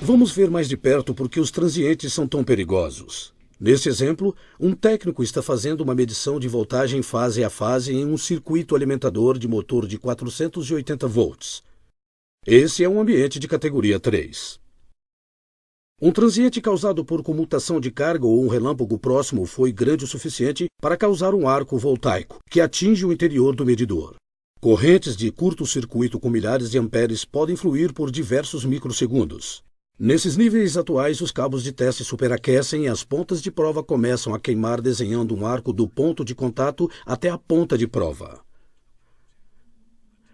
Vamos ver mais de perto por que os transientes são tão perigosos. Nesse exemplo, um técnico está fazendo uma medição de voltagem fase a fase em um circuito alimentador de motor de 480 volts. Esse é um ambiente de categoria 3. Um transiente causado por comutação de carga ou um relâmpago próximo foi grande o suficiente para causar um arco voltaico, que atinge o interior do medidor. Correntes de curto-circuito com milhares de amperes podem fluir por diversos microsegundos. Nesses níveis atuais, os cabos de teste superaquecem e as pontas de prova começam a queimar, desenhando um arco do ponto de contato até a ponta de prova.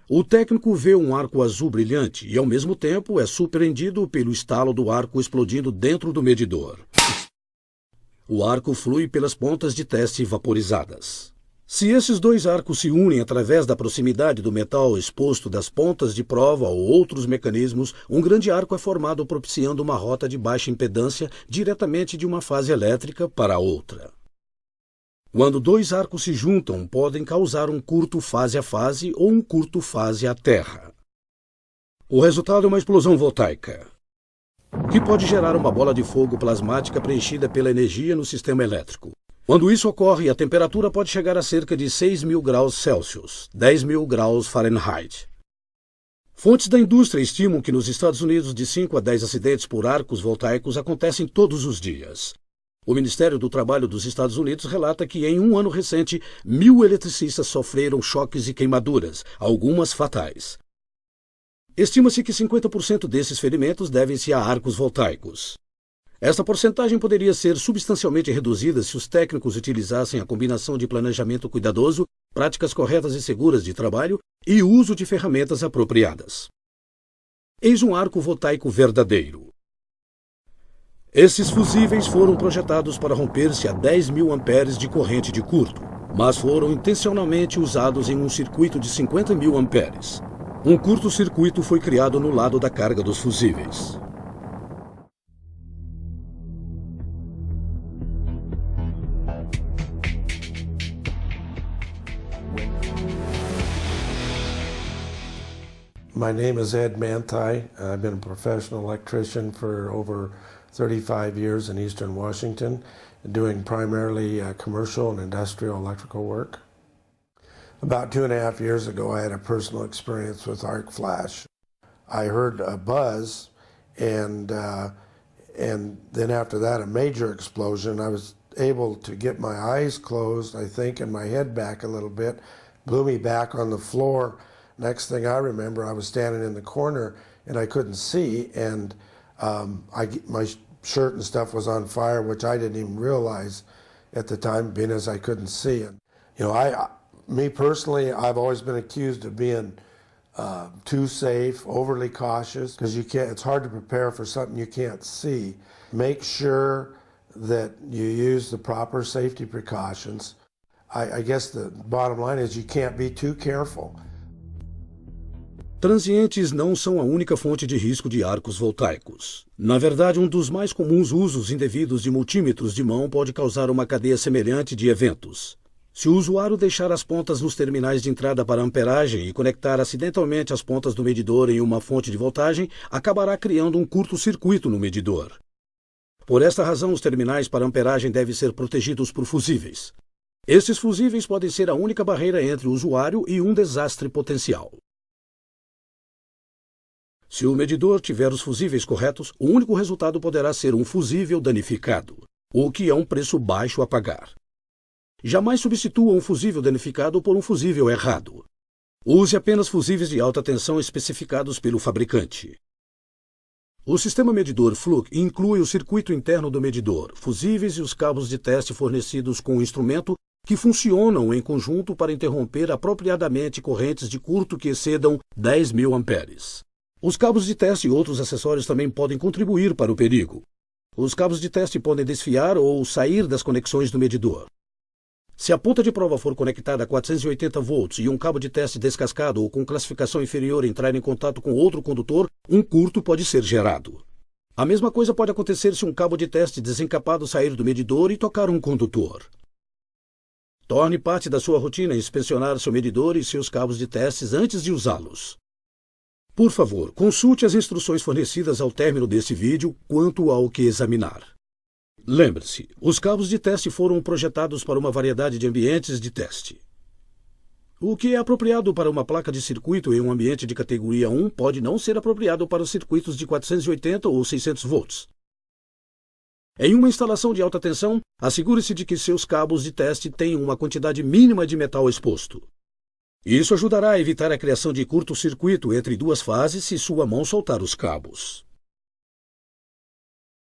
O técnico vê um arco azul brilhante e, ao mesmo tempo, é surpreendido pelo estalo do arco explodindo dentro do medidor. O arco flui pelas pontas de teste vaporizadas. Se esses dois arcos se unem através da proximidade do metal exposto das pontas de prova ou outros mecanismos, um grande arco é formado propiciando uma rota de baixa impedância diretamente de uma fase elétrica para outra. Quando dois arcos se juntam, podem causar um curto fase a fase ou um curto fase à terra. O resultado é uma explosão voltaica, que pode gerar uma bola de fogo plasmática preenchida pela energia no sistema elétrico. Quando isso ocorre, a temperatura pode chegar a cerca de 6.000 graus Celsius, 10.000 graus Fahrenheit. Fontes da indústria estimam que nos Estados Unidos de 5 a 10 acidentes por arcos voltaicos acontecem todos os dias. O Ministério do Trabalho dos Estados Unidos relata que em um ano recente, 1.000 eletricistas sofreram choques e queimaduras, algumas fatais. Estima-se que 50% desses ferimentos devem-se a arcos voltaicos. Esta porcentagem poderia ser substancialmente reduzida se os técnicos utilizassem a combinação de planejamento cuidadoso, práticas corretas e seguras de trabalho e uso de ferramentas apropriadas. Eis um arco voltaico verdadeiro. Esses fusíveis foram projetados para romper-se a 10.000 amperes de corrente de curto, mas foram intencionalmente usados em um circuito de 50.000 amperes. Um curto-circuito foi criado no lado da carga dos fusíveis. My name is Ed Manthei. I've been a professional electrician for over 35 years in Eastern Washington, doing primarily commercial and industrial electrical work. About 2.5 years ago, I had a personal experience with arc flash. I heard a buzz, and then after that, a major explosion. I was able to get my eyes closed, I think, and my head back a little bit, blew me back on the floor. Next thing I remember, I was standing in the corner and I couldn't see, and my shirt and stuff was on fire, which I didn't even realize at the time, being as I couldn't see. And me personally, I've always been accused of being too safe, overly cautious, because it's hard to prepare for something you can't see. Make sure that you use the proper safety precautions. I guess the bottom line is you can't be too careful. Transientes não são a única fonte de risco de arcos voltaicos. Na verdade, um dos mais comuns usos indevidos de multímetros de mão pode causar uma cadeia semelhante de eventos. Se o usuário deixar as pontas nos terminais de entrada para amperagem e conectar acidentalmente as pontas do medidor em uma fonte de voltagem, acabará criando um curto-circuito no medidor. Por esta razão, os terminais para amperagem devem ser protegidos por fusíveis. Estes fusíveis podem ser a única barreira entre o usuário e um desastre potencial. Se o medidor tiver os fusíveis corretos, o único resultado poderá ser um fusível danificado, o que é um preço baixo a pagar. Jamais substitua um fusível danificado por um fusível errado. Use apenas fusíveis de alta tensão especificados pelo fabricante. O sistema medidor Fluke inclui o circuito interno do medidor, fusíveis e os cabos de teste fornecidos com o instrumento que funcionam em conjunto para interromper apropriadamente correntes de curto que excedam 10.000 amperes. Os cabos de teste e outros acessórios também podem contribuir para o perigo. Os cabos de teste podem desfiar ou sair das conexões do medidor. Se a ponta de prova for conectada a 480 volts e um cabo de teste descascado ou com classificação inferior entrar em contato com outro condutor, um curto pode ser gerado. A mesma coisa pode acontecer se um cabo de teste desencapado sair do medidor e tocar um condutor. Torne parte da sua rotina inspecionar seu medidor e seus cabos de testes antes de usá-los. Por favor, consulte as instruções fornecidas ao término desse vídeo quanto ao que examinar. Lembre-se, os cabos de teste foram projetados para uma variedade de ambientes de teste. O que é apropriado para uma placa de circuito em um ambiente de categoria 1 pode não ser apropriado para os circuitos de 480 ou 600 volts. Em uma instalação de alta tensão, assegure-se de que seus cabos de teste tenham uma quantidade mínima de metal exposto. Isso ajudará a evitar a criação de curto-circuito entre duas fases se sua mão soltar os cabos.